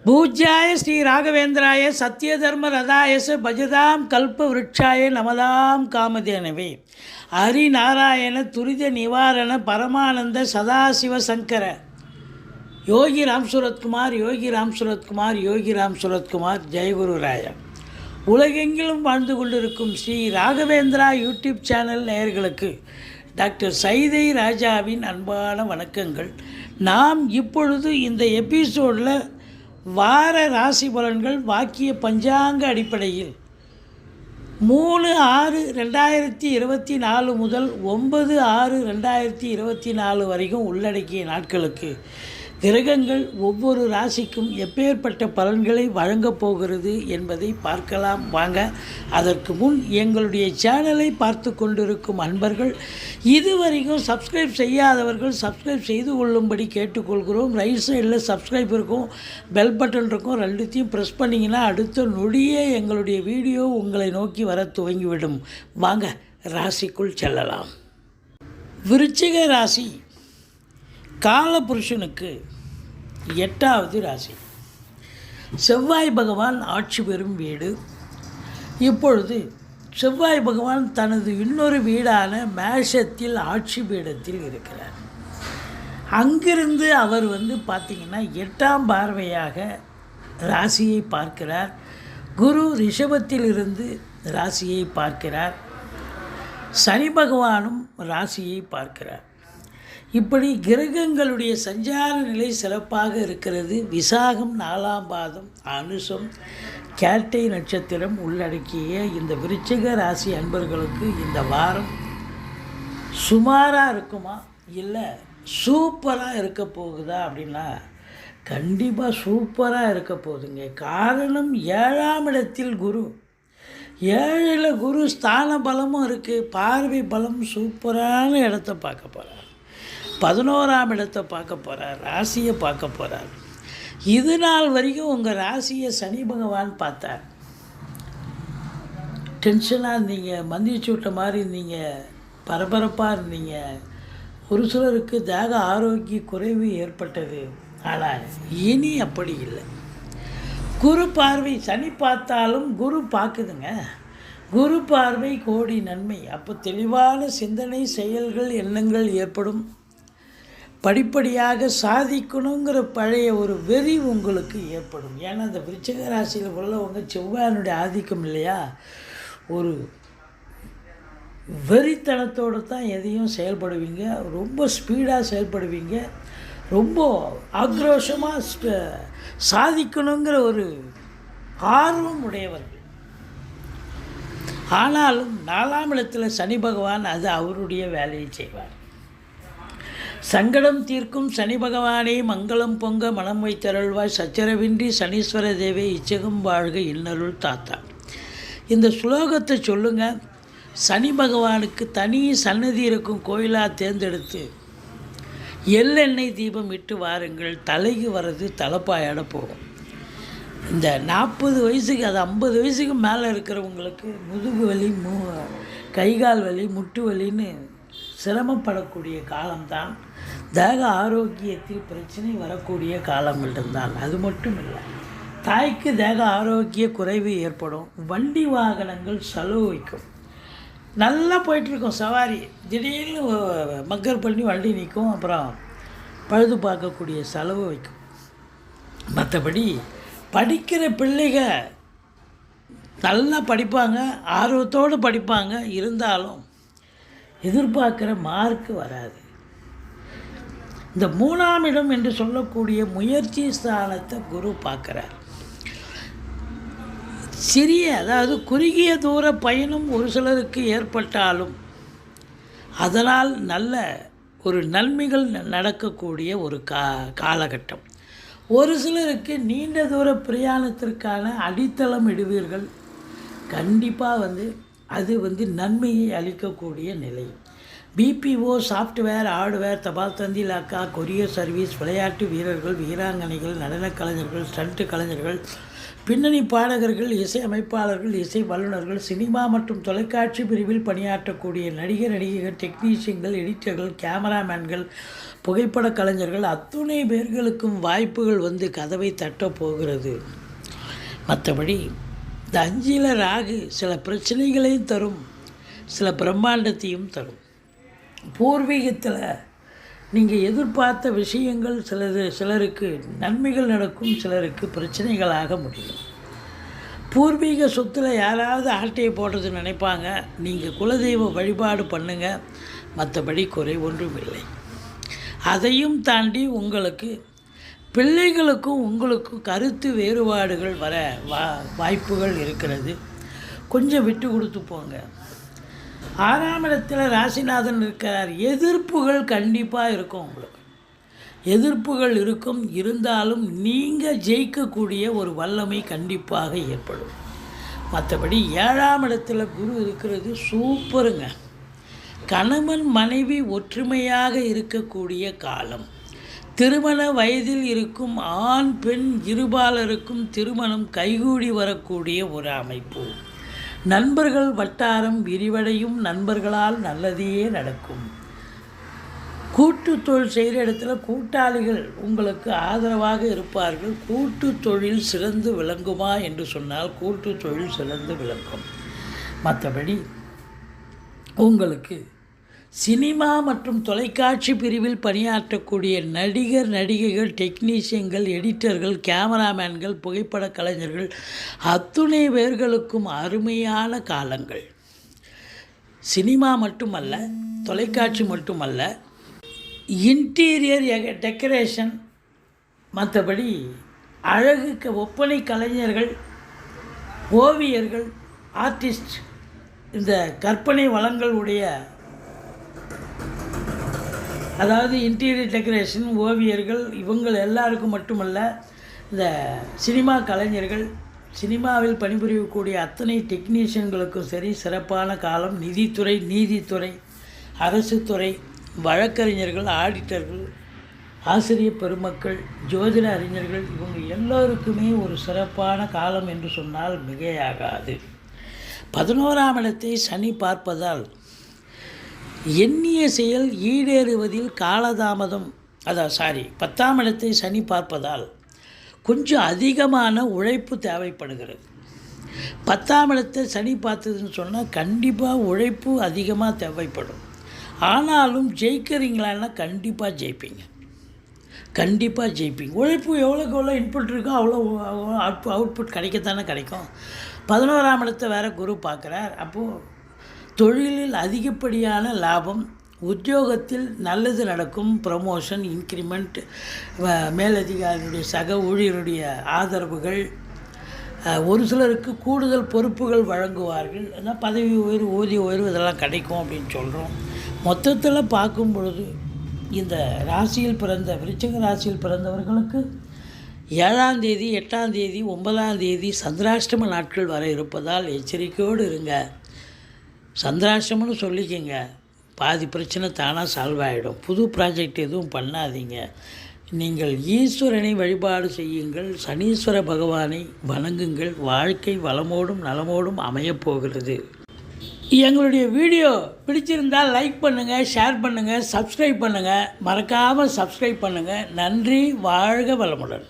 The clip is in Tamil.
பூஜ்யாய ஸ்ரீ ராகவேந்திராய சத்யதர்ம ரதாயச பஜதாம் கல்ப விருட்சாய நமதாம் காமதேனவே ஹரிநாராயண துரித நிவாரண பரமானந்த சதாசிவ சங்கர யோகி ராம் சுரத்குமார் யோகி ராம் சுரத்குமார் யோகி ராம் சுரத்குமார் ஜெயகுரு ராயா. உலகெங்கிலும் வாழ்ந்து கொண்டிருக்கும் ஸ்ரீ ராகவேந்திரா யூடியூப் சேனல் நேயர்களுக்கு டாக்டர் சைதை ராஜாவின் அன்பான வணக்கங்கள். நாம் இப்பொழுது இந்த எபிசோடில் வார ராசி பலன்கள் வாக்கிய பஞ்சாங்க அடிப்படையில் 3/6/2024 முதல் 9/6/2024 வரைக்கும் உள்ளடக்கிய நாட்களுக்கு கிரகங்கள் ஒவ்வொரு ராசிக்கும் எப்பேற்பட்ட பலன்களை வழங்கப் போகிறது என்பதை பார்க்கலாம் வாங்க. அதற்கு முன் எங்களுடைய சேனலை பார்த்து கொண்டிருக்கும் அன்பர்கள், இதுவரைக்கும் சப்ஸ்கிரைப் செய்யாதவர்கள் சப்ஸ்கிரைப் செய்து கொள்ளும்படி கேட்டுக்கொள்கிறோம். ரைட் சைடில் சப்ஸ்கிரைப் இருக்கும், பெல் பட்டன் இருக்கும், ரெண்டுத்தையும் ப்ரெஸ் பண்ணிங்கன்னா அடுத்த நொடியே எங்களுடைய வீடியோ உங்களை நோக்கி வர துவங்கிவிடும். வாங்க ராசிக்குள் செல்லலாம். விருச்சிக ராசி காலபுருஷனுக்கு 8வது ராசி. செவ்வாய் பகவான் ஆட்சி பெறும் வீடு. இப்பொழுது செவ்வாய் பகவான் தனது இன்னொரு வீடான மேஷத்தில் ஆட்சி பீடத்தில் இருக்கிறார். அங்கிருந்து அவர் பார்த்திங்கன்னா 8ஆம் பார்வையாக ராசியை பார்க்கிறார். குரு ரிஷபத்தில் இருந்து ராசியை பார்க்கிறார். சனி பகவானும் ராசியை பார்க்கிறார். இப்படி கிரகங்களுடைய சஞ்சார நிலை சிறப்பாக இருக்கிறது. விசாகம் 4ஆம் பாதம், அனுசம், கேட்டை நட்சத்திரம் உள்ளடக்கிய இந்த விருச்சிக ராசி அன்பர்களுக்கு இந்த வாரம் சுமாராக இருக்குமா இல்லை சூப்பராக இருக்க போகுதா அப்படின்னா கண்டிப்பாக சூப்பராக இருக்க போகுதுங்க. காரணம் 7ஆம் இடத்தில் குரு, 7ல் குரு ஸ்தான பலமும் இருக்குது, பார்வை பலம், சூப்பரான இடத்த பார்க்க போகிறார். 11ஆம் இடத்தை பார்க்க போகிறார், ராசியை பார்க்க போகிறார். இது நாள் வரைக்கும் உங்கள் ராசியை சனி பகவான் பார்த்தார். டென்ஷனாக இருந்தீங்க, மந்திரிச்சு விட்ட மாதிரி இருந்தீங்க, பரபரப்பாக இருந்தீங்க. ஒரு சிலருக்கு தேக ஆரோக்கிய குறைவு ஏற்பட்டது. ஆனால் இனி அப்படி இல்லை. குரு பார்வை, சனி பார்த்தாலும் குரு பார்க்குதுங்க. குரு பார்வை கோடி நன்மை. அப்போ தெளிவான சிந்தனை, செயல்கள், எண்ணங்கள் ஏற்படும். படிப்படியாக சாதிக்கணுங்கிற பழைய ஒரு வெறி உங்களுக்கு ஏற்படும். ஏன்னா இந்த விருச்சிக ராசியில் உள்ளவங்க செவ்வாயினுடைய ஆதிக்கம் இல்லையா, ஒரு வெறித்தனத்தோடு தான் எதையும் செயல்படுவீங்க. ரொம்ப ஸ்பீடாக செயல்படுவீங்க. ரொம்ப ஆக்ரோஷமாக சாதிக்கணுங்கிற ஒரு ஆர்வம் உடையவர்கள். ஆனாலும் 4ஆம் இடத்துல சனி பகவான் அது அவருடைய வேலையை செய்வார். சங்கடம் தீர்க்கும் சனி பகவானே மங்களம் பொங்க மனம் வைத்தருள்வாய், சச்சரவின்றி சனீஸ்வர தேவே இச்சகம் வாழ்க இன்னருள் தாத்தா. இந்த ஸ்லோகத்தை சொல்லுங்கள். சனி பகவானுக்கு தனி சன்னதி இருக்கும் கோயிலாக தேர்ந்தெடுத்து எள்ளெண்ணெய் தீபம் இட்டு வாருங்கள். தலைக்கு வர்றது தலைப்பாயாட போகும். இந்த 40 வயசுக்கு, அது 50 வயசுக்கு மேலே இருக்கிறவங்களுக்கு முதுகு வலி, கைகால் வலி, முட்டு வலின்னு சிரமப்படக்கூடிய காலம்தான். தேக ஆரோக்கியத்தில் பிரச்சனை வரக்கூடிய காலங்கள் தான். அது மட்டும் இல்லை, தாய்க்கு தேக ஆரோக்கிய குறைவு ஏற்படும். வண்டி வாகனங்கள் செலவு வைக்கும். நல்லா போயிட்டுருக்கோம் சவாரி, திடீர்னு மக்கர் பண்ணி வண்டி நிற்கும், அப்புறம் பழுது பார்க்கக்கூடிய செலவு வைக்கும். மற்றபடி படிக்கிற பிள்ளைங்க நல்லா படிப்பாங்க, ஆர்வத்தோடு படிப்பாங்க. இருந்தாலும் எதிர்பார்க்குற மார்க்கு வராது. இந்த 3ஆம் இடம் என்று சொல்லக்கூடிய முயற்சி ஸ்தானத்தை குரு பார்க்குறார். சிறிய, அதாவது குறுகிய தூர பயணம் ஒரு சிலருக்கு ஏற்பட்டாலும் அதனால் நல்ல ஒரு நன்மைகள் நடக்கக்கூடிய ஒரு காலகட்டம். ஒரு சிலருக்கு நீண்ட தூர பிரயாணத்திற்கான அடித்தளம் இடுவீர்கள். கண்டிப்பாக அது நன்மையை அளிக்கக்கூடிய நிலை. பிபிஓ, சாஃப்ட்வேர், ஹார்ட்வேர், தபால் தந்தி இலாக்கா, கொரியர் சர்வீஸ், விளையாட்டு வீரர்கள், வீராங்கனைகள், நடனக் கலைஞர்கள், ஸ்டண்ட் கலைஞர்கள், பின்னணி பாடகர்கள், இசை அமைப்பாளர்கள், இசை வல்லுநர்கள், சினிமா மற்றும் தொலைக்காட்சி பிரிவில் பணியாற்றக்கூடிய நடிகர்கள், டெக்னீஷியன்கள், எடிட்டர்கள், கேமராமேன்கள், புகைப்பட கலைஞர்கள் அத்துணை பேர்களுக்கும் வாய்ப்புகள் வந்து கதவை தட்டப் போகிறது. மற்றபடி இந்த 5 ராகு சில பிரச்சனைகளையும் தரும், சில பிரம்மாண்டத்தையும் தரும். பூர்வீகத்தில் நீங்கள் எதிர்பார்த்த விஷயங்கள் சிலருக்கு நன்மைகள் நடக்கும், சிலருக்கு பிரச்சனைகளாக முடியும். பூர்வீக சொத்தில் யாராவது ஆட்டையை போடுறது நினைப்பாங்க. நீங்கள் குலதெய்வ வழிபாடு பண்ணுங்கள், மற்றபடி குறை ஒன்றும் இல்லை. அதையும் தாண்டி உங்களுக்கு பிள்ளைகளுக்கும் உங்களுக்கும் கருத்து வேறுபாடுகள் வர வாய்ப்புகள் இருக்கிறது. கொஞ்சம் விட்டு கொடுத்து போங்க. 6ஆம் இடத்துல ராசிநாதன் இருக்கிறார். எதிர்ப்புகள் கண்டிப்பாக இருக்கும். உங்களுக்கு எதிர்ப்புகள் இருக்கும். இருந்தாலும் நீங்கள் ஜெயிக்கக்கூடிய ஒரு வல்லமை கண்டிப்பாக ஏற்படும். மற்றபடி 7ஆம் இடத்துல குரு இருக்கிறது. சூப்பருங்க. கணவன் மனைவி ஒற்றுமையாக இருக்கக்கூடிய காலம். திருமண வயதில் இருக்கும் ஆண் பெண் இருபாலருக்கும் திருமணம் கைகூடி வரக்கூடிய ஒரு அமைப்பு. நண்பர்கள் வட்டாரம் விரிவடையும். நண்பர்களால் நல்லதே நடக்கும். கூட்டு தொழில் செய்கிற இடத்துல கூட்டாளிகள் உங்களுக்கு ஆதரவாக இருப்பார்கள். கூட்டு தொழில் சிறந்து விளங்குமா என்று சொன்னால் கூட்டு தொழில் சிறந்து விளங்கும். மற்றபடி உங்களுக்கு சினிமா மற்றும் தொலைக்காட்சி பிரிவில் பணியாற்றக்கூடிய நடிகைகள், டெக்னீஷியன்கள், எடிட்டர்கள், கேமராமேன்கள், புகைப்பட கலைஞர்கள் அத்துணை பேர்களுக்கும் அருமையான காலங்கள். சினிமா மட்டுமல்ல, தொலைக்காட்சி மட்டுமல்ல, இன்டீரியர் டெக்கரேஷன், மற்றபடி அழகு ஒப்பனை கலைஞர்கள், ஓவியர்கள், ஆர்டிஸ்ட், இந்த கற்பனை வளங்களுடைய, அதாவது இன்டீரியர் டெக்கரேஷன், ஓவியர்கள், இவங்கள் எல்லாருக்கும் மட்டுமல்ல, இந்த சினிமா கலைஞர்கள், சினிமாவில் பணிபுரியக்கூடிய அத்தனை டெக்னீஷியன்களுக்கும் சரி சிறப்பான காலம். நிதித்துறை, நீதித்துறை, அரசு துறை, வழக்கறிஞர்கள், ஆடிட்டர்கள், ஆசிரியர் பெருமக்கள், ஜோதிட அறிஞர்கள், இவங்க எல்லோருக்குமே ஒரு சிறப்பான காலம் என்று சொன்னால் மிகையாகாது. 11ஆம் இடத்தை சனி பார்ப்பதால் எண்ணிய செயல் ஈடேறுவதில் காலதாமதம். 10ஆம் இடத்தை சனி பார்ப்பதால் கொஞ்சம் அதிகமான உழைப்பு தேவைப்படுகிறது. 10ஆம் இடத்தை சனி பார்த்ததுன்னு சொன்னால் கண்டிப்பாக உழைப்பு அதிகமாக தேவைப்படும். ஆனாலும் ஜெயிக்கிறீங்களான்னா கண்டிப்பாக ஜெயிப்பீங்க. உழைப்பு எவ்வளோக்கு எவ்வளோ இன்புட் இருக்கோ அவ்வளோ அவுட்புட் கிடைக்கத்தானே கிடைக்கும். 11ஆம் இடத்தை வேறு குரு பார்க்குறார். அப்போது தொழிலில் அதிகப்படியான லாபம், உத்தியோகத்தில் நல்லது நடக்கும், ப்ரமோஷன், இன்க்ரிமெண்ட், மேலதிகாரியுடைய சக ஊழியருடைய ஆதரவுகள், ஒரு சிலருக்கு கூடுதல் பொறுப்புகள் வழங்குவார்கள். அதான் பதவி உயர்வு, ஊதிய உயர்வு இதெல்லாம் கிடைக்கும் அப்படின்னு சொல்கிறோம். மொத்தத்தில் பார்க்கும் பொழுது இந்த ராசியில் பிறந்த விருச்சிக ராசியில் பிறந்தவர்களுக்கு 7ஆம் தேதி, 8ஆம் தேதி, 9ஆம் தேதி சந்திராஷ்டம நாட்கள் வர இருப்பதால் எச்சரிக்கையோடு இருங்க. சந்திராஷ்டமம்னு சொல்லிக்கங்க, பாதி பிரச்சனை தானாக சால்வ் ஆகிடும். புது ப்ராஜெக்ட் எதுவும் பண்ணாதீங்க. நீங்கள் ஈஸ்வரனை வழிபாடு செய்யுங்கள், சனீஸ்வர பகவானை வணங்குங்கள். வாழ்க்கை வளமோடும் நலமோடும் அமையப்போகிறது. எங்களுடைய வீடியோ பிடிச்சிருந்தால் லைக் பண்ணுங்கள், ஷேர் பண்ணுங்கள், சப்ஸ்கிரைப் பண்ணுங்கள். மறக்காமல் சப்ஸ்கிரைப் பண்ணுங்கள். நன்றி. வாழ்க வளமுடன்.